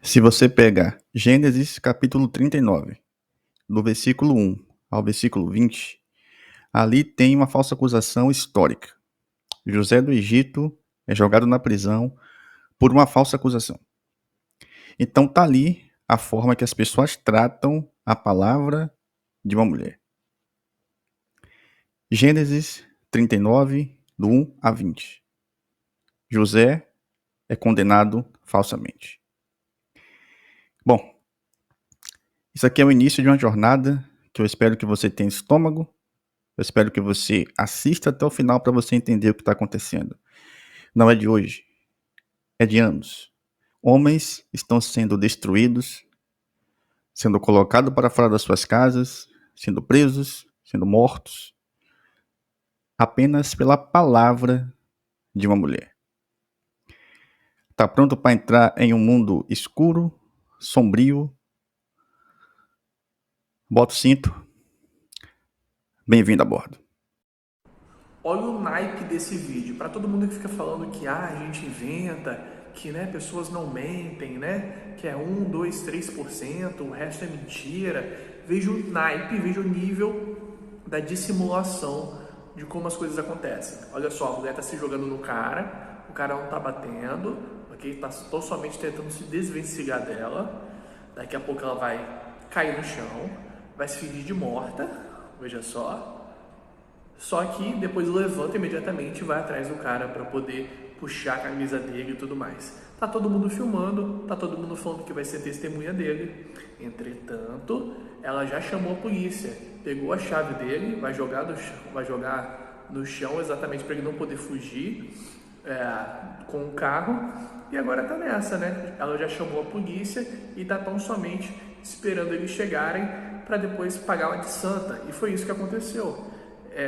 Se você pegar Gênesis capítulo 39, do versículo 1 ao versículo 20, ali tem uma falsa acusação histórica. José do Egito é jogado na prisão por uma falsa acusação. Então tá ali a forma que as pessoas tratam a palavra de uma mulher. Gênesis 39, do 1 a 20. José é condenado falsamente. Bom, isso aqui é o início de uma jornada que eu espero que você tenha estômago. Eu espero que você assista até o final para você entender o que está acontecendo. Não é de hoje, é de anos. Homens estão sendo destruídos, sendo colocados para fora das suas casas, sendo presos, sendo mortos, apenas pela palavra de uma mulher. Está pronto para entrar em um mundo escuro, sombrio? Bota o cinto. Bem-vindo a bordo. Olha o naipe desse vídeo. Para todo mundo que fica falando que a gente inventa, que pessoas não mentem, que é 1, 2, 3%, o resto é mentira. Veja o naipe, veja o nível da dissimulação de como as coisas acontecem. Olha só, a mulher está se jogando no cara, o cara não está batendo, ok? Está somente tentando se desvencilhar dela. Daqui a pouco ela vai cair no chão, vai se fingir de morta, veja só. Só que depois levanta imediatamente e vai atrás do cara para poder puxar a camisa dele e tudo mais. Tá todo mundo filmando, tá todo mundo falando que vai ser testemunha dele. Entretanto, ela já chamou a polícia, pegou a chave dele, vai jogar no chão exatamente para ele não poder fugir com o carro. E agora tá nessa, Ela já chamou a polícia e tá tão somente esperando eles chegarem para depois pagar uma de santa. E foi isso que aconteceu.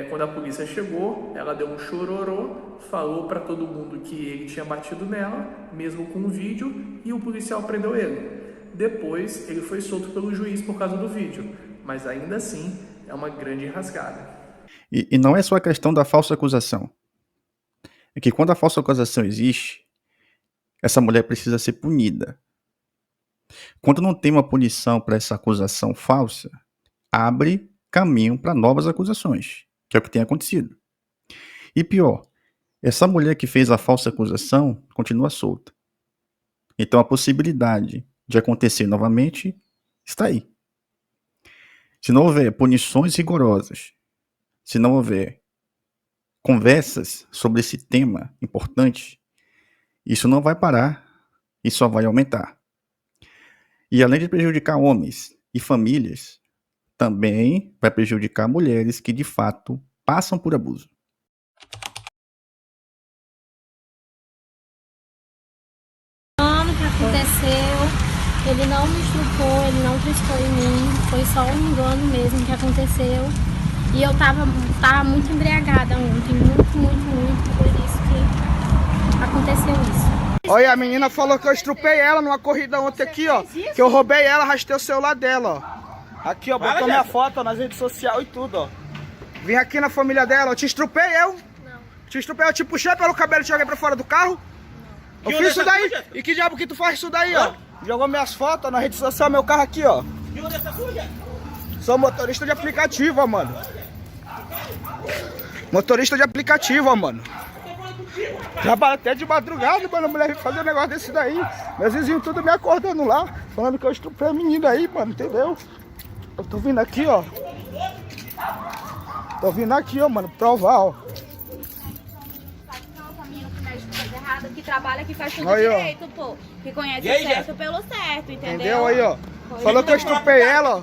Quando a polícia chegou, ela deu um chororô, falou para todo mundo que ele tinha batido nela, mesmo com o vídeo, e o policial prendeu ele. Depois, ele foi solto pelo juiz por causa do vídeo, mas ainda assim é uma grande enrascada. E não é só a questão da falsa acusação. É que quando a falsa acusação existe, essa mulher precisa ser punida. Quando não tem uma punição para essa acusação falsa, abre caminho para novas acusações, que é o que tem acontecido. E pior, essa mulher que fez a falsa acusação continua solta. Então a possibilidade de acontecer novamente está aí. Se não houver punições rigorosas, se não houver conversas sobre esse tema importante, isso não vai parar e só vai aumentar. E além de prejudicar homens e famílias, também vai prejudicar mulheres que de fato passam por abuso. Que aconteceu, ele não me estrupou, ele não triscou em mim, foi só um engano mesmo que aconteceu. E eu tava muito embriagada ontem, muito, por isso que aconteceu isso. Olha, a menina falou que eu estrupei ela numa corrida ontem aqui, ó. Que eu roubei ela, arrastei o celular dela, ó. Aqui, ó, botou minha foto ó, nas redes sociais e tudo, ó. Vim aqui na família dela, eu te estrupei eu? Não. Te estrupei, eu te puxei pelo cabelo e te joguei pra fora do carro? Não. Eu fiz isso daí? E que diabo que tu faz isso daí, ó? Jogou minhas fotos na rede social, meu carro aqui, ó. E onde é essa suja? Sou motorista de aplicativo, ó, mano. Motorista de aplicativo, ó, mano. Trabalho até de madrugada, mano, a mulher vem fazer um negócio desse daí. Meus vizinhos tudo me acordando lá, falando que eu estuprei a menina aí, mano, entendeu? Eu tô vindo aqui, ó. Tô vindo aqui, ó, mano, provar, ó. Que trabalha, que faz tudo aí, direito, pô. Que conhece aí, o certo pelo certo, entendeu? Aí, ó. Falou que eu estuprei ela, ó.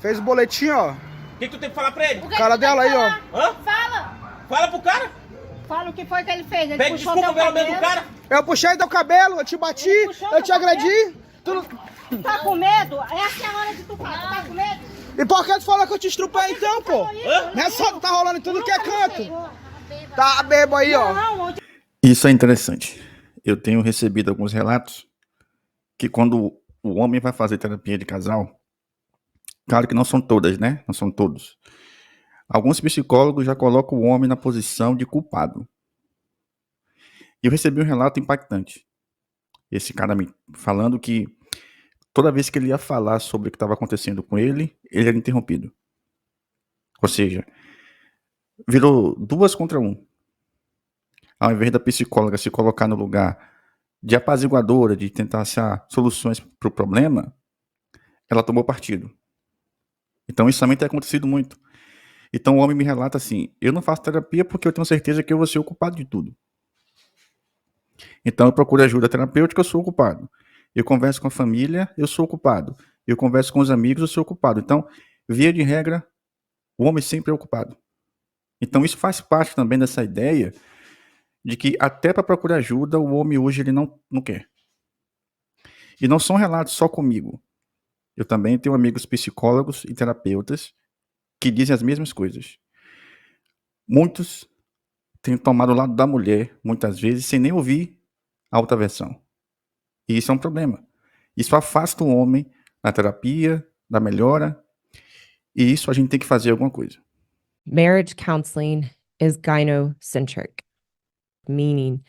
Fez o boletim, ó. O que tu tem que falar pra ele? Cara dela aí, ó. Hã? Fala! Fala pro cara. Fala o que foi que ele fez. Ele Pede puxou desculpa teu pelo menos do cabelo. cara. Eu puxei teu cabelo, eu te bati, eu te agredi. Tu... Tá com medo? Essa é a hora de tu falar. Tu tá com medo? E por que tu falou que eu te estrupei então, pô? Nessa hora tá rolando em tudo que é canto. Tá bebo aí, ó. Isso é interessante. Eu tenho recebido alguns relatos que quando o homem vai fazer terapia de casal, claro que não são todas, né? Não são todos. Alguns psicólogos já colocam o homem na posição de culpado. E eu recebi um relato impactante. Esse cara me falando que toda vez que ele ia falar sobre o que estava acontecendo com ele era interrompido. Ou seja, virou 2 contra 1. Ao invés da psicóloga se colocar no lugar de apaziguadora, de tentar achar soluções para o problema, ela tomou partido. Então isso também tem acontecido muito. Então o homem me relata assim: eu não faço terapia porque eu tenho certeza que eu vou ser o culpado de tudo. Então eu procuro ajuda terapêutica, eu sou o culpado. Eu converso com a família, eu sou o culpado. Eu converso com os amigos, eu sou o culpado. Então, via de regra, o homem sempre é o culpado. Então isso faz parte também dessa ideia de que até para procurar ajuda, o homem hoje ele não quer. E não são relatos só comigo. Eu também tenho amigos psicólogos e terapeutas que dizem as mesmas coisas. Muitos têm tomado o lado da mulher, muitas vezes, sem nem ouvir a outra versão. E isso é um problema. Isso afasta o homem da terapia, da melhora, e isso a gente tem que fazer alguma coisa. Marriage counseling is gynocentric, meaning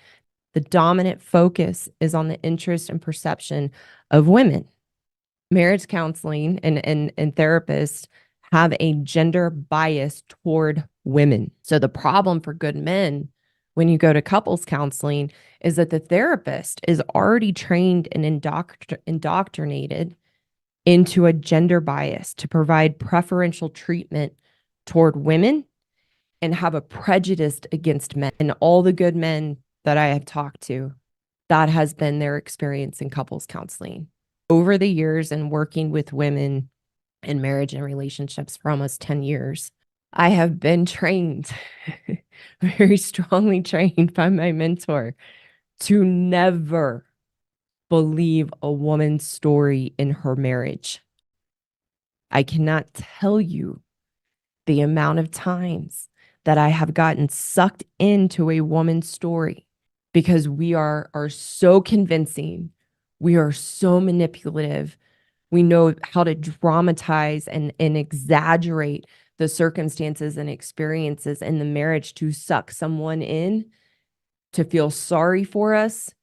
the dominant focus is on the interest and perception of women. Marriage counseling and therapists have a gender bias toward women. So the problem for good men when you go to couples counseling is that the therapist is already trained and indoctrinated into a gender bias to provide preferential treatment toward women and have a prejudice against men. And all the good men that I have talked to, that has been their experience in couples counseling. Over the years and working with women in marriage and relationships for almost 10 years, I have been trained, very strongly trained by my mentor, to never believe a woman's story in her marriage. I cannot tell you the amount of times that I have gotten sucked into a woman's story because we are so convincing. We are so manipulative. We know how to dramatize and exaggerate the circumstances and experiences in the marriage to suck someone in, to feel sorry for us,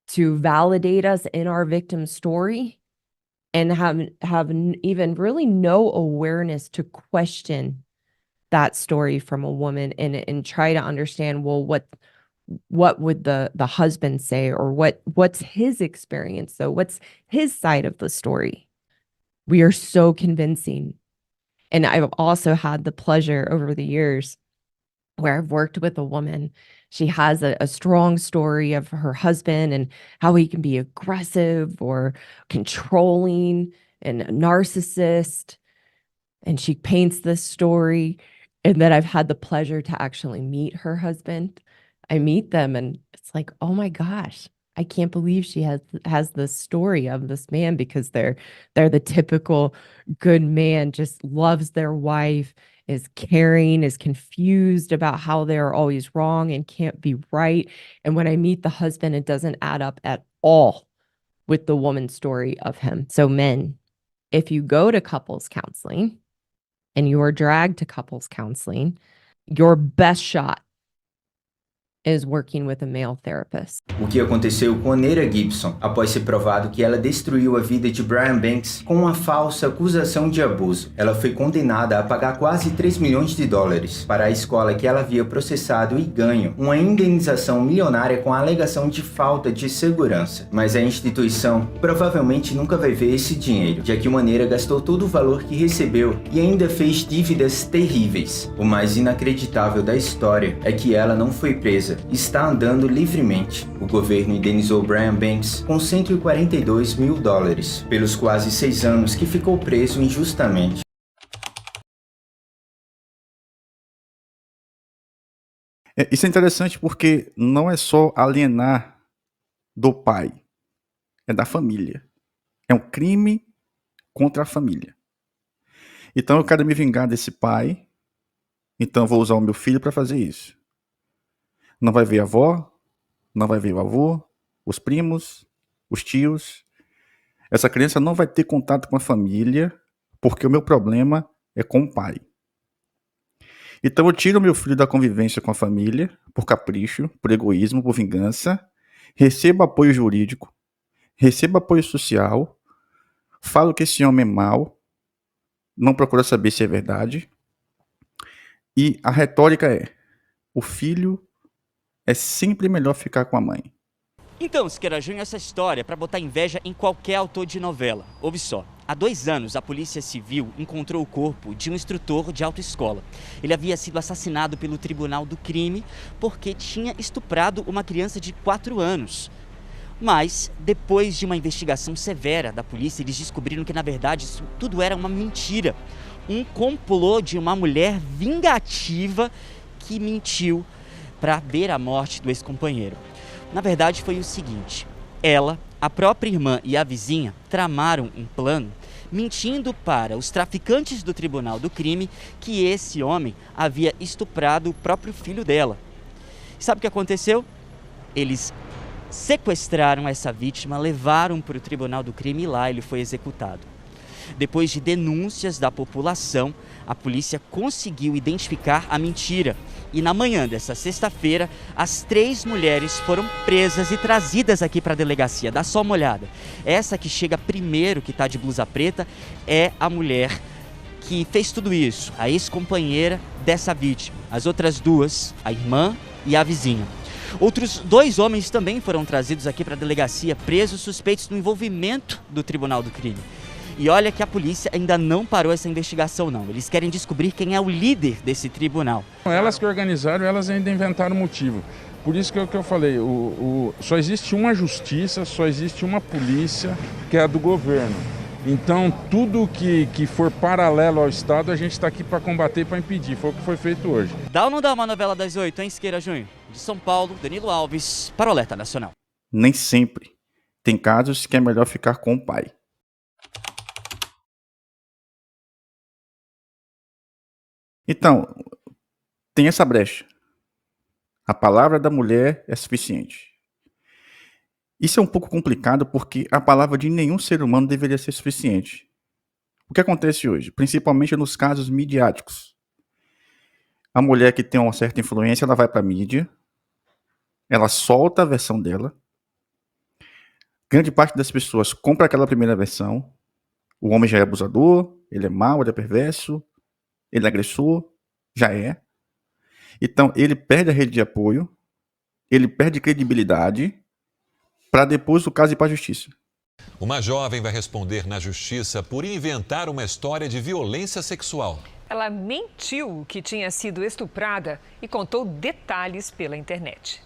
to validate us in our victim story, and have even really no awareness to question that story from a woman and try to understand, well, what would the husband say, or what's his experience though? What's his side of the story? We are so convincing. And I've also had the pleasure over the years where I've worked with a woman. She has a strong story of her husband and how he can be aggressive or controlling and a narcissist. And she paints this story. And then I've had the pleasure to actually meet her husband. I meet them and it's like, oh my gosh, I can't believe she has this story of this man, because they're the typical good man, just loves their wife, is caring, is confused about how they're always wrong and can't be right. And when I meet the husband, it doesn't add up at all with the woman's story of him. So men, if you go to couples counseling and you are dragged to couples counseling, your best shot is working with a male therapist. O que aconteceu com Neira Gibson após ser provado que ela destruiu a vida de Brian Banks com uma falsa acusação de abuso. Ela foi condenada a pagar quase 3 milhões de dólares para a escola que ela havia processado e ganho uma indenização milionária com a alegação de falta de segurança. Mas a instituição provavelmente nunca vai ver esse dinheiro, já que Neira gastou todo o valor que recebeu e ainda fez dívidas terríveis. O mais inacreditável da história é que ela não foi presa, está andando livremente. O governo indenizou Brian Banks com 142 mil dólares pelos quase 6 anos que ficou preso injustamente. Isso é interessante porque não é só alienar do pai, é da família. É um crime contra a família. Então eu quero me vingar desse pai, então eu vou usar o meu filho para fazer isso. Não vai ver a avó, não vai ver o avô, os primos, os tios. Essa criança não vai ter contato com a família, porque o meu problema é com o pai. Então eu tiro meu filho da convivência com a família, por capricho, por egoísmo, por vingança, recebo apoio jurídico, recebo apoio social, Falo que esse homem é mau, não procura saber se é verdade. E a retórica é: o filho é sempre melhor ficar com a mãe. Então, Siqueira Júnior, essa história é para botar inveja em qualquer autor de novela. Ouve só. Há 2 anos, a Polícia Civil encontrou o corpo de um instrutor de autoescola. Ele havia sido assassinado pelo Tribunal do Crime porque tinha estuprado uma criança de 4 anos. Mas, depois de uma investigação severa da polícia, eles descobriram que, na verdade, isso tudo era uma mentira. Um complô de uma mulher vingativa que mentiu para ver a morte do ex-companheiro. Na verdade, foi o seguinte: ela, a própria irmã e a vizinha tramaram um plano mentindo para os traficantes do Tribunal do Crime que esse homem havia estuprado o próprio filho dela. Sabe o que aconteceu? Eles sequestraram essa vítima, levaram para o Tribunal do Crime e lá ele foi executado. Depois de denúncias da população, a polícia conseguiu identificar a mentira. E na manhã dessa sexta-feira, as 3 mulheres foram presas e trazidas aqui para a delegacia. Dá só uma olhada. Essa que chega primeiro, que está de blusa preta, é a mulher que fez tudo isso, a ex-companheira dessa vítima. As outras 2, a irmã e a vizinha. Outros 2 homens também foram trazidos aqui para a delegacia, presos suspeitos do envolvimento do Tribunal do Crime. E olha que a polícia ainda não parou essa investigação, não. Eles querem descobrir quem é o líder desse tribunal. Elas que organizaram, elas ainda inventaram motivo. Por isso que eu falei, só existe uma justiça, só existe uma polícia, que é a do governo. Então, tudo que for paralelo ao Estado, a gente está aqui para combater e para impedir. Foi o que foi feito hoje. Dá ou não dá uma novela das 8, hein, Siqueira Júnior? De São Paulo, Danilo Alves, para o Alerta Nacional. Nem sempre. Tem casos que é melhor ficar com o pai. Então, tem essa brecha. A palavra da mulher é suficiente. Isso é um pouco complicado porque a palavra de nenhum ser humano deveria ser suficiente. O que acontece hoje, principalmente nos casos midiáticos? A mulher que tem uma certa influência, ela vai para a mídia, ela solta a versão dela, grande parte das pessoas compra aquela primeira versão, o homem já é abusador, ele é mau, ele é perverso, ele é agressor, já é. Então, ele perde a rede de apoio, ele perde credibilidade, para depois o caso ir para a justiça. Uma jovem vai responder na justiça por inventar uma história de violência sexual. Ela mentiu que tinha sido estuprada e contou detalhes pela internet.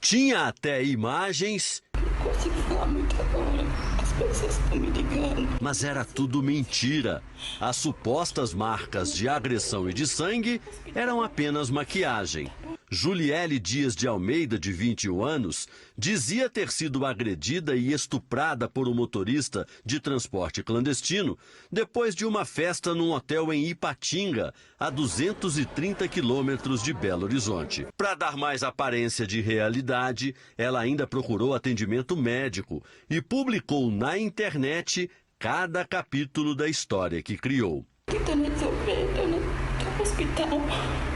Tinha até imagens. Não consigo falar muito agora. As pessoas estão me ligando. Mas era tudo mentira. As supostas marcas de agressão e de sangue eram apenas maquiagem. Juliele Dias de Almeida, de 21 anos, dizia ter sido agredida e estuprada por um motorista de transporte clandestino depois de uma festa num hotel em Ipatinga, a 230 quilômetros de Belo Horizonte. Para dar mais aparência de realidade, ela ainda procurou atendimento médico e publicou na internet cada capítulo da história que criou. Tentando resolver, eu não tô no hospital.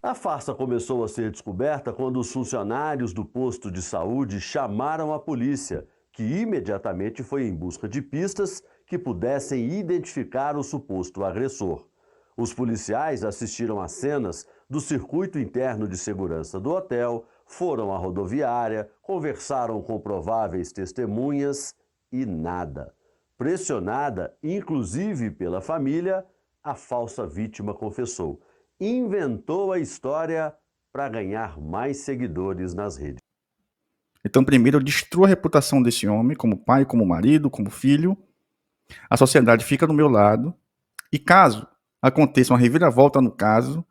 A farsa começou a ser descoberta quando os funcionários do posto de saúde chamaram a polícia, que imediatamente foi em busca de pistas que pudessem identificar o suposto agressor. Os policiais assistiram às cenas do circuito interno de segurança do hotel, foram à rodoviária, conversaram com prováveis testemunhas e nada. Pressionada, inclusive pela família, a falsa vítima confessou. Inventou a história para ganhar mais seguidores nas redes. Então, primeiro, eu destruo a reputação desse homem, como pai, como marido, como filho. A sociedade fica do meu lado. E caso aconteça uma reviravolta no caso,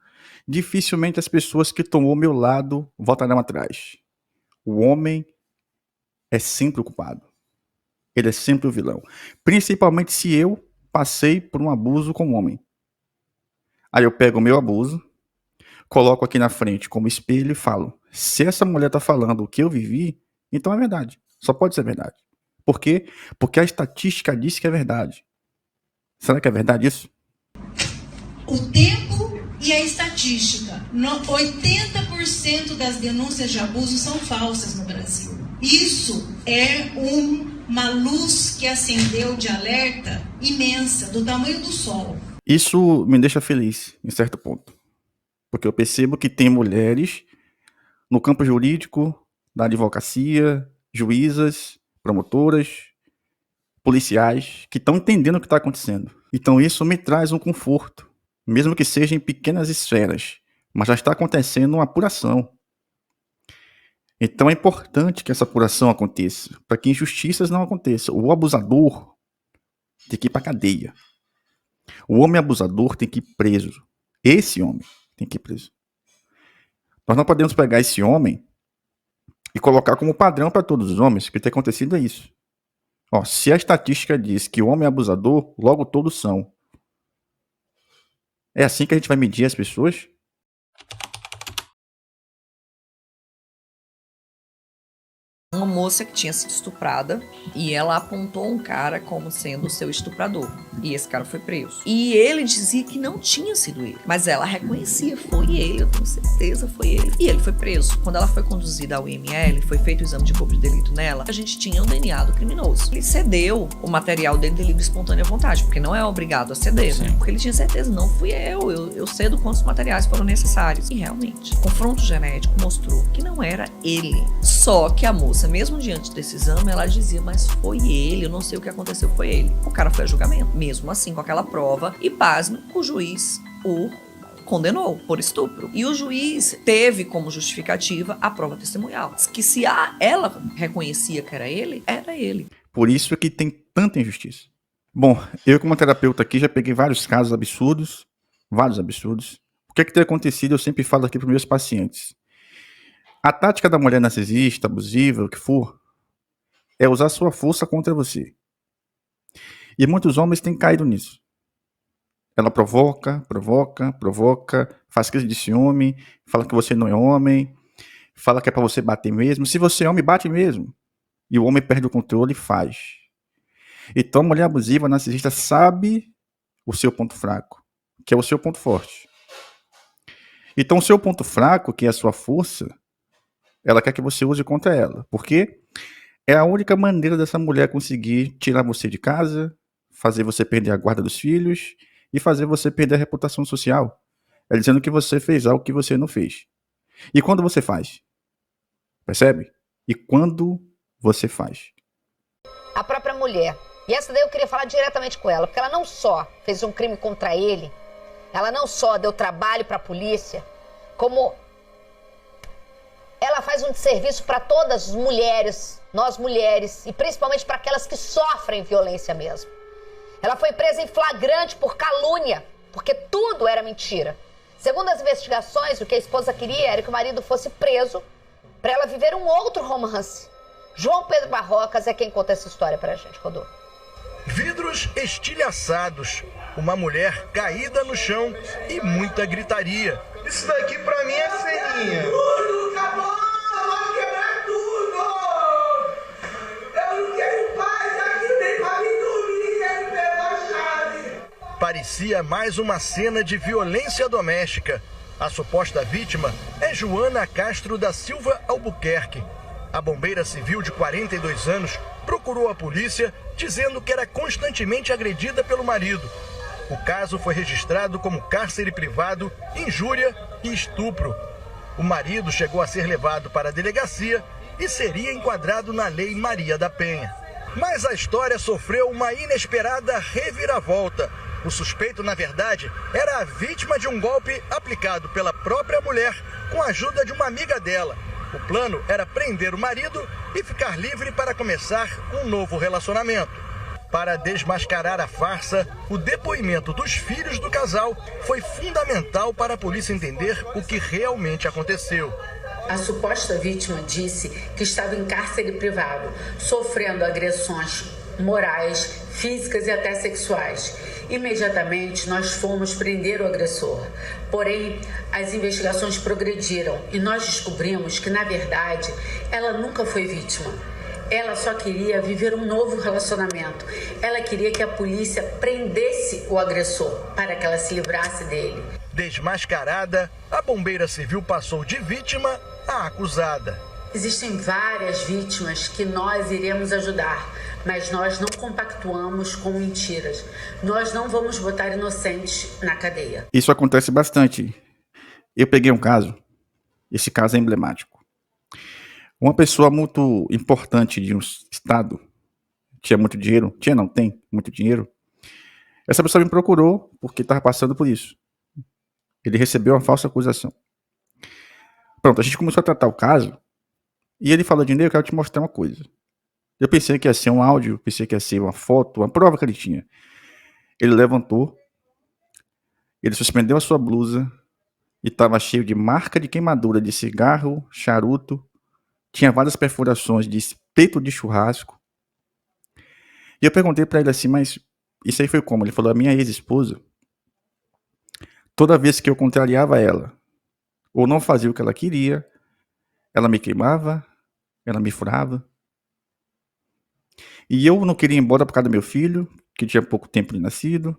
dificilmente as pessoas que tomou o meu lado voltarão atrás. O homem é sempre o culpado. Ele é sempre o vilão. Principalmente se eu passei por um abuso com o homem. Aí eu pego o meu abuso, coloco aqui na frente como espelho e falo: se essa mulher está falando o que eu vivi, então é verdade. Só pode ser verdade. Por quê? Porque a estatística diz que é verdade. Será que é verdade isso? O tempo e a estatística. 80% das denúncias de abuso são falsas no Brasil. Isso é uma luz que acendeu de alerta imensa, do tamanho do sol. Isso me deixa feliz, em certo ponto. Porque eu percebo que tem mulheres no campo jurídico, da advocacia, juízas, promotoras, policiais, que estão entendendo o que está acontecendo. Então isso me traz um conforto, mesmo que seja em pequenas esferas, mas já está acontecendo uma apuração. Então é importante que essa apuração aconteça, para que injustiças não aconteçam. O abusador tem que ir para a cadeia. O homem abusador tem que ir preso. Esse homem tem que ir preso. Nós não podemos pegar esse homem e colocar como padrão para todos os homens, que tem acontecido é isso. Ó, se a estatística diz que o homem é abusador, logo todos são. É assim que a gente vai medir as pessoas? Uma moça que tinha sido estuprada e ela apontou um cara como sendo o seu estuprador. E esse cara foi preso. E ele dizia que não tinha sido ele. Mas ela reconhecia, foi ele, com certeza foi ele. E ele foi preso. Quando ela foi conduzida ao IML, foi feito o exame de corpo de delito nela, a gente tinha o DNA do criminoso. Ele cedeu o material dele de livre e espontânea vontade, porque não é obrigado a ceder, né? Porque ele tinha certeza, não fui eu cedo quantos materiais foram necessários. E realmente, o confronto genético mostrou que não era ele. Só que a moça, mesmo diante desse exame, ela dizia, mas foi ele, eu não sei o que aconteceu, foi ele. O cara foi a julgamento, mesmo assim, com aquela prova, e pasme, o juiz o condenou por estupro. E o juiz teve como justificativa a prova testemunhal, que se ela reconhecia que era ele, era ele. Por isso é que tem tanta injustiça. Bom, eu como terapeuta aqui já peguei vários casos absurdos, vários absurdos. O que é que tem acontecido, eu sempre falo aqui para os meus pacientes. A tática da mulher narcisista, abusiva, o que for, é usar sua força contra você. E muitos homens têm caído nisso. Ela provoca, faz crise de ciúme, fala que você não é homem, fala que é pra você bater mesmo. Se você é homem, bate mesmo. E o homem perde o controle e faz. Então a mulher abusiva, narcisista, sabe o seu ponto fraco, que é o seu ponto forte. Então o seu ponto fraco, que é a sua força, ela quer que você use contra ela. Porque é a única maneira dessa mulher conseguir tirar você de casa, fazer você perder a guarda dos filhos e fazer você perder a reputação social. É dizendo que você fez algo que você não fez. E quando você faz? Percebe? E quando você faz? A própria mulher. E essa daí eu queria falar diretamente com ela, porque ela não só fez um crime contra ele, ela não só deu trabalho para a polícia, como ela faz um desserviço para todas as mulheres, nós mulheres, e principalmente para aquelas que sofrem violência mesmo. Ela foi presa em flagrante por calúnia, porque tudo era mentira. Segundo as investigações, o que a esposa queria era que o marido fosse preso para ela viver um outro romance. João Pedro Barrocas é quem conta essa história pra gente, Rodolfo. Vidros estilhaçados, uma mulher caída no chão e muita gritaria. Isso daqui pra mim é ceninha. Tudo acabou, vamos quebrar tudo. Eu não quero paz aqui, nem pra mim dormir, quero pegar a chave. Parecia mais uma cena de violência doméstica. A suposta vítima é Joana Castro da Silva Albuquerque. A bombeira civil de 42 anos procurou a polícia dizendo que era constantemente agredida pelo marido. O caso foi registrado como cárcere privado, injúria e estupro. O marido chegou a ser levado para a delegacia e seria enquadrado na Lei Maria da Penha. Mas a história sofreu uma inesperada reviravolta. O suspeito, na verdade, era a vítima de um golpe aplicado pela própria mulher com a ajuda de uma amiga dela. O plano era prender o marido e ficar livre para começar um novo relacionamento. Para desmascarar a farsa, o depoimento dos filhos do casal foi fundamental para a polícia entender o que realmente aconteceu. A suposta vítima disse que estava em cárcere privado, sofrendo agressões morais, físicas e até sexuais. Imediatamente nós fomos prender o agressor. Porém, as investigações progrediram e nós descobrimos que, na verdade, ela nunca foi vítima. Ela só queria viver um novo relacionamento. Ela queria que a polícia prendesse o agressor para que ela se livrasse dele. Desmascarada, a bombeira civil passou de vítima a acusada. Existem várias vítimas que nós iremos ajudar, mas nós não compactuamos com mentiras. Nós não vamos botar inocentes na cadeia. Isso acontece bastante. Eu peguei um caso, esse caso é emblemático. Uma pessoa muito importante de um estado, tinha muito dinheiro, tem muito dinheiro. Essa pessoa me procurou porque estava passando por isso. Ele recebeu uma falsa acusação. Pronto, a gente começou a tratar o caso e ele falou: Dinei, eu quero te mostrar uma coisa. Eu pensei que ia ser um áudio, pensei que ia ser uma foto, uma prova que ele tinha. Ele levantou, ele suspendeu a sua blusa e estava cheio de marca de queimadura de cigarro, charuto, tinha várias perfurações de espeto de churrasco. E eu perguntei para ele assim: mas isso aí foi como? Ele falou: a minha ex-esposa, toda vez que eu contrariava ela, ou não fazia o que ela queria, ela me queimava, ela me furava. E eu não queria ir embora por causa do meu filho, que tinha pouco tempo de nascido,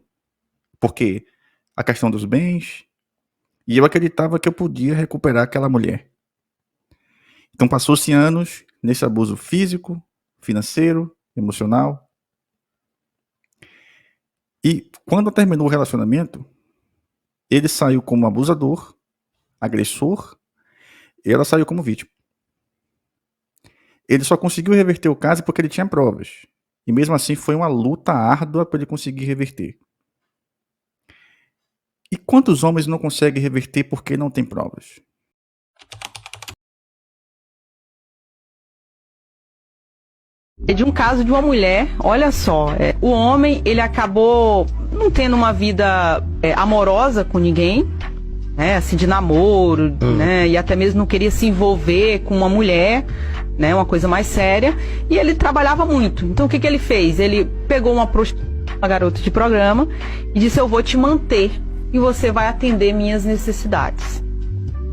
porque a questão dos bens, e eu acreditava que eu podia recuperar aquela mulher. Então passou-se anos nesse abuso físico, financeiro, emocional. E quando terminou o relacionamento, ele saiu como abusador, agressor, e ela saiu como vítima. Ele só conseguiu reverter o caso porque ele tinha provas. E mesmo assim foi uma luta árdua para ele conseguir reverter. E quantos homens não conseguem reverter porque não tem provas? É de um caso de uma mulher, olha só, o homem, ele acabou não tendo uma vida amorosa com ninguém, né, assim, de namoro, né, e até mesmo não queria se envolver com uma mulher, né, uma coisa mais séria, e ele trabalhava muito. Então o que ele fez? Ele pegou uma garota de programa e disse: eu vou te manter e você vai atender minhas necessidades.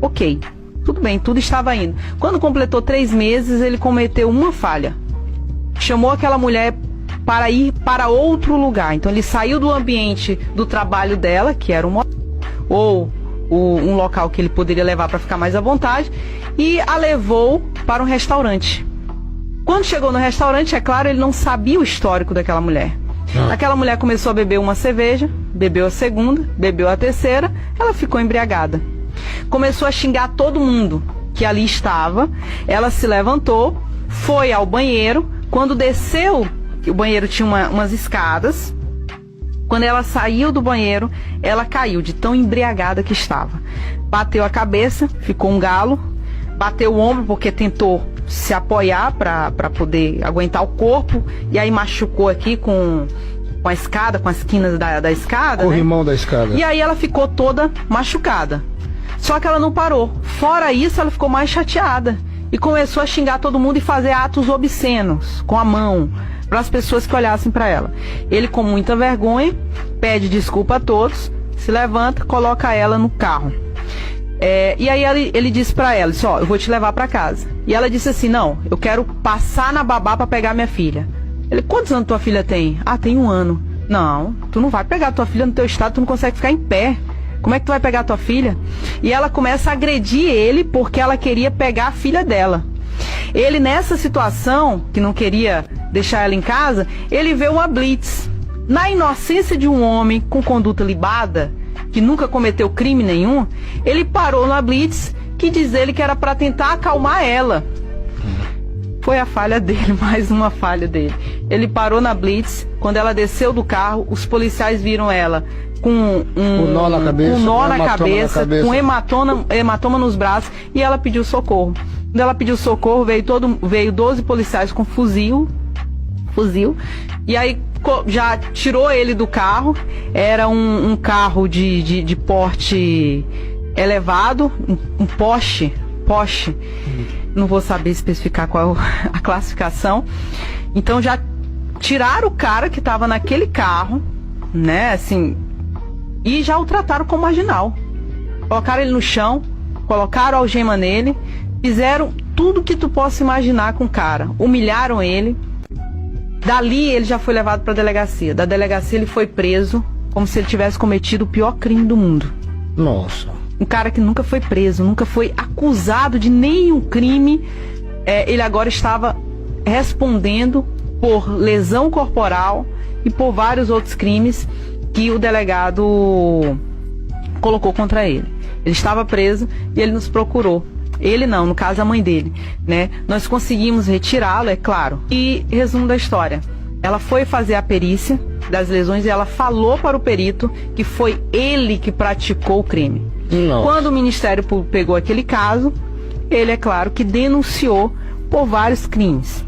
Ok, tudo bem, tudo estava indo. Quando completou 3 meses, ele cometeu uma falha. Chamou aquela mulher para ir para outro lugar. Então ele saiu do ambiente do trabalho dela, que era um local que ele poderia levar para ficar mais à vontade, e a levou para um restaurante. Quando chegou no restaurante, é claro, ele não sabia o histórico daquela mulher. Aquela mulher começou a beber uma cerveja, bebeu a segunda, bebeu a terceira, ela ficou embriagada. Começou a xingar todo mundo que ali estava, ela se levantou, foi ao banheiro. Quando desceu, o banheiro tinha umas escadas. Quando ela saiu do banheiro, ela caiu de tão embriagada que estava. Bateu a cabeça, ficou um galo. Bateu o ombro porque tentou se apoiar para poder aguentar o corpo. E aí machucou aqui com a escada, com as quinas da escada. Corrimão da escada. E aí ela ficou toda machucada. Só que ela não parou. Fora isso, ela ficou mais chateada. E começou a xingar todo mundo e fazer atos obscenos com a mão para as pessoas que olhassem para ela. Ele, com muita vergonha, pede desculpa a todos, se levanta, coloca ela no carro. E aí ele disse para ela, disse: ó, eu vou te levar para casa. E ela disse assim: não, eu quero passar na babá para pegar minha filha. Ele: quantos anos tua filha tem? Ah, tem 1 ano. Não, tu não vai pegar tua filha no teu estado, tu não consegue ficar em pé. Como é que tu vai pegar a tua filha? E ela começa a agredir ele porque ela queria pegar a filha dela. Ele, nessa situação, que não queria deixar ela em casa, ele vê uma blitz. Na inocência de um homem com conduta libada, que nunca cometeu crime nenhum, ele parou na blitz, que diz ele que era para tentar acalmar ela. Foi a falha dele, mais uma falha dele. Ele parou na blitz, quando ela desceu do carro, os policiais viram ela com um nó na cabeça, com hematoma nos braços, e ela pediu socorro. Quando ela pediu socorro, veio 12 policiais com fuzil, e aí já tirou ele do carro. Era um carro de porte elevado, um Porsche, não vou saber especificar qual a classificação. Então já tiraram o cara que estava naquele carro, né, assim, e já o trataram como marginal. Colocaram ele no chão, colocaram algema nele, fizeram tudo que tu possa imaginar com o cara. Humilharam ele. Dali ele já foi levado para a delegacia. Da delegacia ele foi preso como se ele tivesse cometido o pior crime do mundo. Nossa. Um cara que nunca foi preso, nunca foi acusado de nenhum crime, ele agora estava respondendo por lesão corporal e por vários outros crimes que o delegado colocou contra ele. Ele estava preso e ele nos procurou. Ele não, no caso a mãe dele, né? Nós conseguimos retirá-lo, é claro. E resumo da história. Ela foi fazer a perícia das lesões e ela falou para o perito que foi ele que praticou o crime. Nossa. Quando o Ministério Público pegou aquele caso, ele, é claro, que denunciou por vários crimes,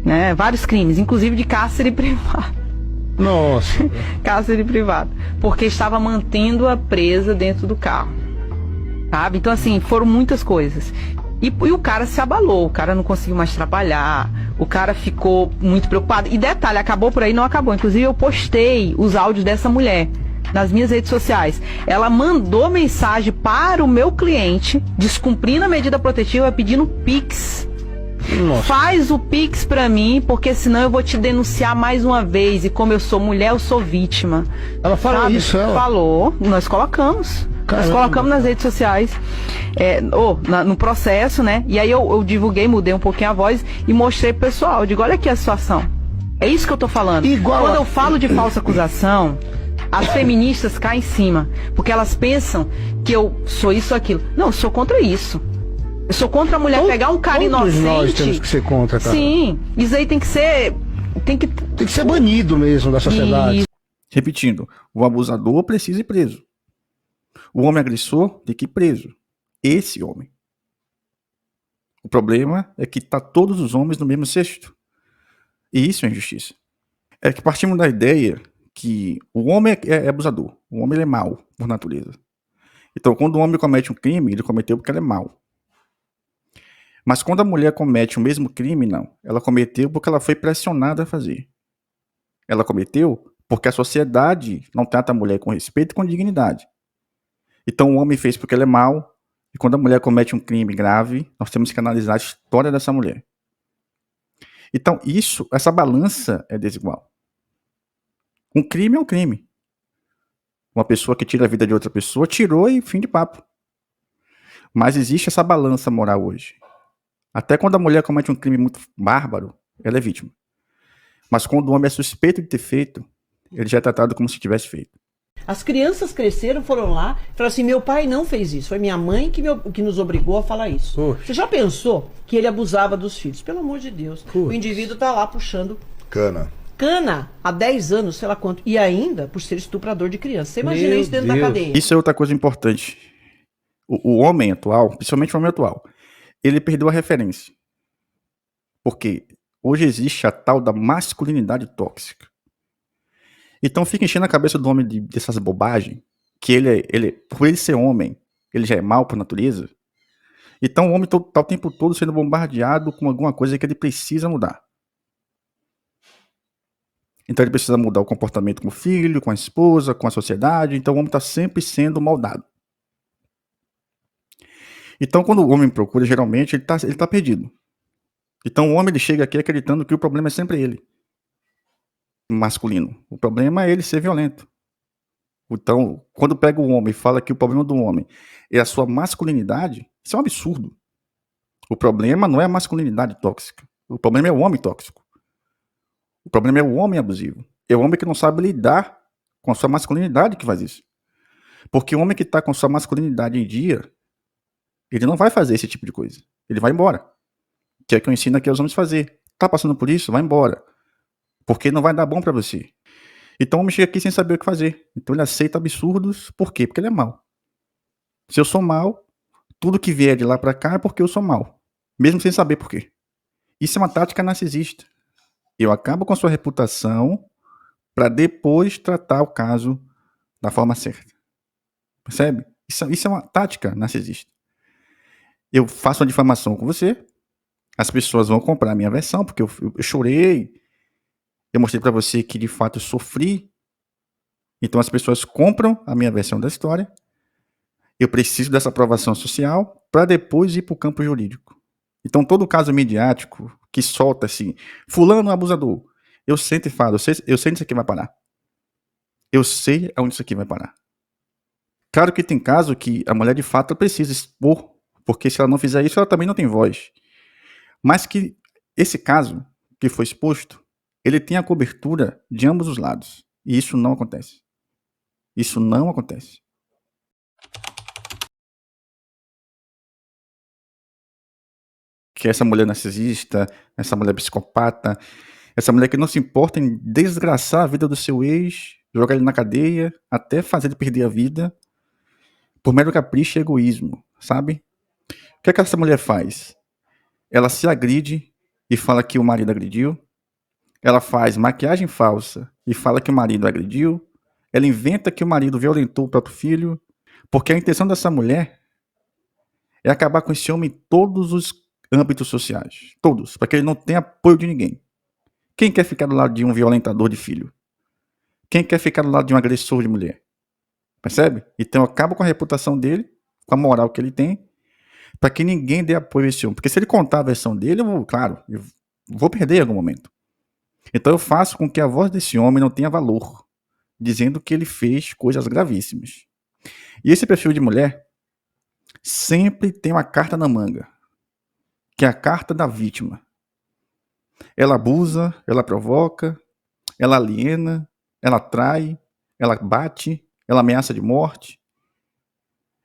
né? Vários crimes, inclusive de cárcere privado. Nossa. Cárcere privado. Porque estava mantendo-a presa dentro do carro. Sabe? Então, assim, foram muitas coisas. E o cara se abalou, o cara não conseguiu mais trabalhar, o cara ficou muito preocupado. E detalhe, acabou por aí, não acabou. Inclusive, eu postei os áudios dessa mulher nas minhas redes sociais. Ela mandou mensagem para o meu cliente, descumprindo a medida protetiva, pedindo Pix. Nossa. Faz o Pix pra mim, porque senão eu vou te denunciar mais uma vez. E como eu sou mulher, eu sou vítima. Ela falou isso, ela? Falou, nós colocamos. Caramba. Nós colocamos nas redes sociais, no processo, né? E aí eu divulguei, mudei um pouquinho a voz e mostrei pro pessoal. Eu digo, olha aqui a situação. É isso que eu tô falando. Quando eu falo de falsa acusação, as feministas caem em cima. Porque elas pensam que eu sou isso ou aquilo. Não, eu sou contra isso. Eu sou contra a mulher pegar um cara inocente. Nós temos que ser contra, cara. Sim, isso aí tem que ser... Tem que ser banido mesmo da sociedade. Repetindo, o abusador precisa ir preso. O homem agressor tem que ir preso. Esse homem. O problema é que tá todos os homens no mesmo cesto. E isso é injustiça. É que partimos da ideia que o homem é abusador. O homem ele é mau, por natureza. Então, quando o homem comete um crime, ele cometeu porque ele é mau. Mas quando a mulher comete o mesmo crime, não. Ela cometeu porque ela foi pressionada a fazer. Ela cometeu porque a sociedade não trata a mulher com respeito e com dignidade. Então o homem fez porque ele é mau, e quando a mulher comete um crime grave, nós temos que analisar a história dessa mulher. Então essa balança é desigual. Um crime é um crime. Uma pessoa que tira a vida de outra pessoa, tirou e fim de papo. Mas existe essa balança moral hoje. Até quando a mulher comete um crime muito bárbaro, ela é vítima. Mas quando o homem é suspeito de ter feito, ele já é tratado como se tivesse feito. As crianças cresceram, foram lá, falaram assim, meu pai não fez isso, foi minha mãe que nos obrigou a falar isso. Poxa. Você já pensou que ele abusava dos filhos? Pelo amor de Deus. Poxa. O indivíduo tá lá puxando Cana há 10 anos, sei lá quanto, e ainda por ser estuprador de criança. Você imagina isso dentro da cadeia. Isso é outra coisa importante. O homem atual, principalmente o homem atual, ele perdeu a referência. Porque hoje existe a tal da masculinidade tóxica. Então fica enchendo a cabeça do homem dessas bobagens, que por ele ser homem, ele já é mau por natureza. Então o homem tá o tempo todo sendo bombardeado com alguma coisa que ele precisa mudar. Então ele precisa mudar o comportamento com o filho, com a esposa, com a sociedade. Então o homem está sempre sendo moldado. Então quando o homem procura, geralmente ele tá perdido. Então o homem ele chega aqui acreditando que o problema é sempre ele. Masculino. O problema é ele ser violento. Então, quando pega o homem e fala que o problema do homem é a sua masculinidade, isso é um absurdo. O problema não é a masculinidade tóxica. O problema é o homem tóxico. O problema é o homem abusivo. É o homem que não sabe lidar com a sua masculinidade que faz isso. Porque o homem que está com a sua masculinidade em dia, ele não vai fazer esse tipo de coisa. Ele vai embora. Que é o que eu ensino aqui aos homens a fazer. Tá passando por isso? Vai embora. Porque não vai dar bom pra você. Então o homem chega aqui sem saber o que fazer. Então ele aceita absurdos. Por quê? Porque ele é mau. Se eu sou mau, tudo que vier de lá pra cá é porque eu sou mau. Mesmo sem saber por quê. Isso é uma tática narcisista. Eu acabo com a sua reputação pra depois tratar o caso da forma certa. Percebe? Isso é uma tática narcisista. Eu faço uma difamação com você. As pessoas vão comprar a minha versão porque eu chorei. Eu mostrei pra você que de fato eu sofri. Então as pessoas compram a minha versão da história. Eu preciso dessa aprovação social para depois ir pro campo jurídico. Então todo caso midiático que solta assim, fulano é abusador, eu sento e falo, eu sei onde isso aqui vai parar. Eu sei aonde isso aqui vai parar. Claro que tem caso que a mulher de fato precisa expor, porque se ela não fizer isso, ela também não tem voz. Mas que esse caso que foi exposto, ele tem a cobertura de ambos os lados. E isso não acontece. Isso não acontece. Que essa mulher narcisista, essa mulher psicopata, essa mulher que não se importa em desgraçar a vida do seu ex, jogar ele na cadeia, até fazer ele perder a vida, por mero capricho e egoísmo, sabe? O que é que essa mulher faz? Ela se agride e fala que o marido agrediu. Ela faz maquiagem falsa e fala que o marido agrediu. Ela inventa que o marido violentou o próprio filho. Porque a intenção dessa mulher é acabar com esse homem em todos os âmbitos sociais. Todos. Para que ele não tenha apoio de ninguém. Quem quer ficar do lado de um violentador de filho? Quem quer ficar do lado de um agressor de mulher? Percebe? Então acaba com a reputação dele, com a moral que ele tem, para que ninguém dê apoio a esse homem. Porque se ele contar a versão dele, eu vou perder em algum momento. Então eu faço com que a voz desse homem não tenha valor, dizendo que ele fez coisas gravíssimas. E esse perfil de mulher sempre tem uma carta na manga, que é a carta da vítima. Ela abusa, ela provoca, ela aliena, ela trai, ela bate, ela ameaça de morte.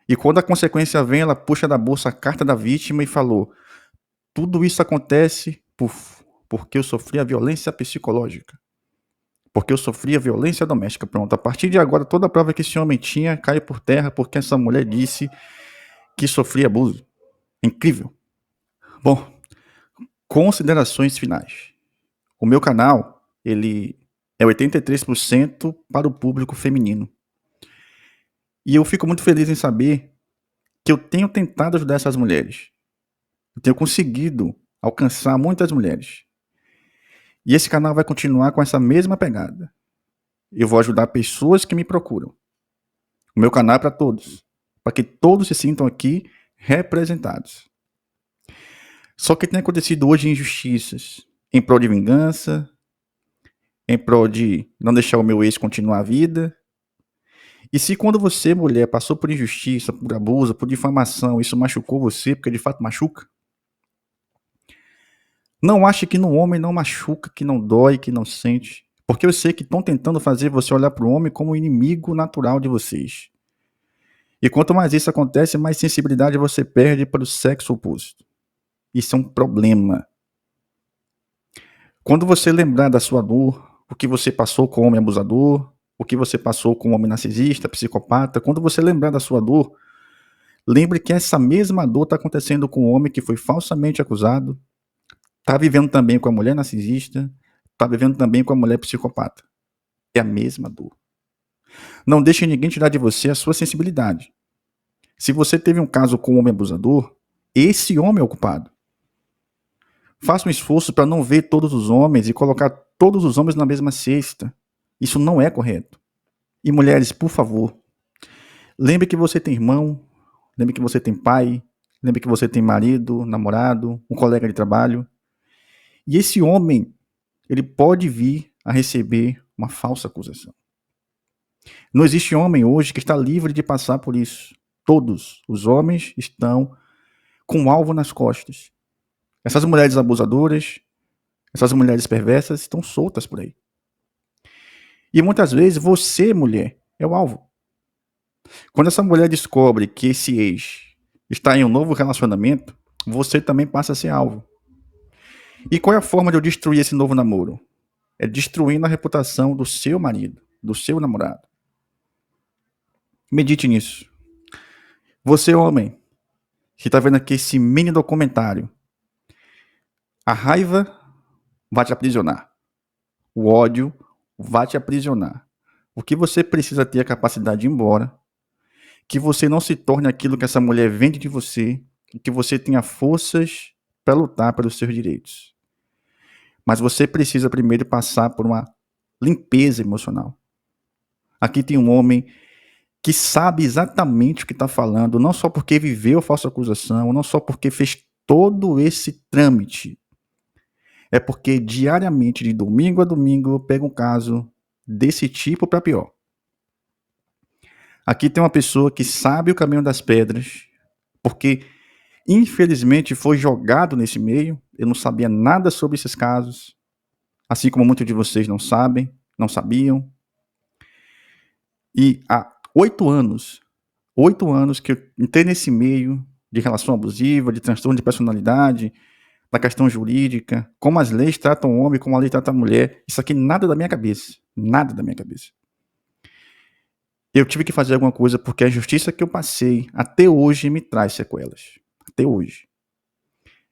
E quando a consequência vem, ela puxa da bolsa a carta da vítima e falou: tudo isso acontece porque eu sofri a violência psicológica. Porque eu sofri a violência doméstica. Pronto, a partir de agora, toda a prova que esse homem tinha cai por terra porque essa mulher disse que sofria abuso. Incrível. Bom, considerações finais. O meu canal, ele é 83% para o público feminino. E eu fico muito feliz em saber que eu tenho tentado ajudar essas mulheres. Eu tenho conseguido alcançar muitas mulheres. E esse canal vai continuar com essa mesma pegada. Eu vou ajudar pessoas que me procuram. O meu canal é para todos. Para que todos se sintam aqui representados. Só que tem acontecido hoje injustiças. Em prol de vingança. Em prol de não deixar o meu ex continuar a vida. E se quando você, mulher, passou por injustiça, por abuso, por difamação, isso machucou você, porque de fato machuca, não ache que no homem não machuca, que não dói, que não sente. Porque eu sei que estão tentando fazer você olhar para o homem como o inimigo natural de vocês. E quanto mais isso acontece, mais sensibilidade você perde para o sexo oposto. Isso é um problema. Quando você lembrar da sua dor, o que você passou com o homem abusador, o que você passou com o homem narcisista, psicopata, quando você lembrar da sua dor, lembre que essa mesma dor está acontecendo com o homem que foi falsamente acusado, está vivendo também com a mulher narcisista, está vivendo também com a mulher psicopata. É a mesma dor. Não deixe ninguém tirar de você a sua sensibilidade. Se você teve um caso com um homem abusador, esse homem é o culpado. Faça um esforço para não ver todos os homens e colocar todos os homens na mesma cesta. Isso não é correto. E mulheres, por favor, lembre que você tem irmão, lembre que você tem pai, lembre que você tem marido, namorado, um colega de trabalho. E esse homem, ele pode vir a receber uma falsa acusação. Não existe homem hoje que está livre de passar por isso. Todos os homens estão com um alvo nas costas. Essas mulheres abusadoras, essas mulheres perversas estão soltas por aí. E muitas vezes você, mulher, é o alvo. Quando essa mulher descobre que esse ex está em um novo relacionamento, você também passa a ser alvo. E qual é a forma de eu destruir esse novo namoro? É destruindo a reputação do seu marido, do seu namorado. Medite nisso. Você, homem, que está vendo aqui esse mini documentário, a raiva vai te aprisionar. O ódio vai te aprisionar. O que você precisa ter a capacidade de ir embora, que você não se torne aquilo que essa mulher vende de você, que você tenha forças para lutar pelos seus direitos. Mas você precisa primeiro passar por uma limpeza emocional. Aqui tem um homem que sabe exatamente o que está falando, não só porque viveu a falsa acusação, não só porque fez todo esse trâmite. É porque diariamente, de domingo a domingo, eu pego um caso desse tipo para pior. Aqui tem uma pessoa que sabe o caminho das pedras, porque infelizmente foi jogado nesse meio. Eu não sabia nada sobre esses casos, assim como muitos de vocês não sabem, não sabiam. E há 8 anos que eu entrei nesse meio de relação abusiva, de transtorno de personalidade, da questão jurídica, como as leis tratam o homem, como a lei trata a mulher. Isso aqui nada da minha cabeça. Nada da minha cabeça. Eu tive que fazer alguma coisa porque a justiça que eu passei até hoje me traz sequelas. Até hoje.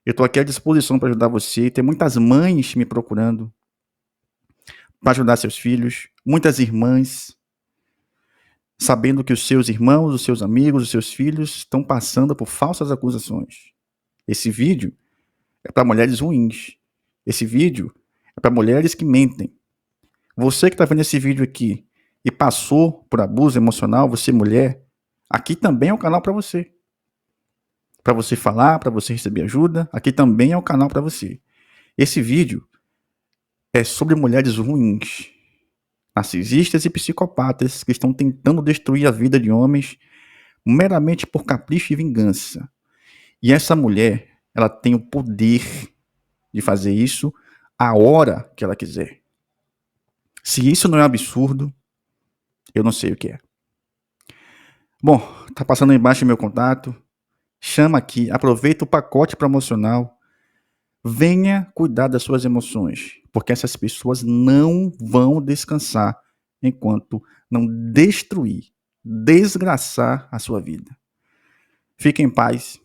Eu estou aqui à disposição para ajudar você. Tem muitas mães me procurando para ajudar seus filhos. Muitas irmãs sabendo que os seus irmãos, os seus amigos, os seus filhos estão passando por falsas acusações. Esse vídeo é para mulheres ruins. Esse vídeo é para mulheres que mentem. Você que está vendo esse vídeo aqui e passou por abuso emocional, você mulher, aqui também é um canal para você. Para você falar, para você receber ajuda, aqui também é um canal para você. Esse vídeo é sobre mulheres ruins, narcisistas e psicopatas que estão tentando destruir a vida de homens meramente por capricho e vingança. E essa mulher, ela tem o poder de fazer isso a hora que ela quiser. Se isso não é absurdo, eu não sei o que é. Bom, tá passando aí embaixo meu contato. Chama aqui, aproveita o pacote promocional. Venha cuidar das suas emoções, porque essas pessoas não vão descansar enquanto não destruir, desgraçar a sua vida. Fique em paz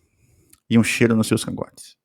e um cheiro nos seus cangotes.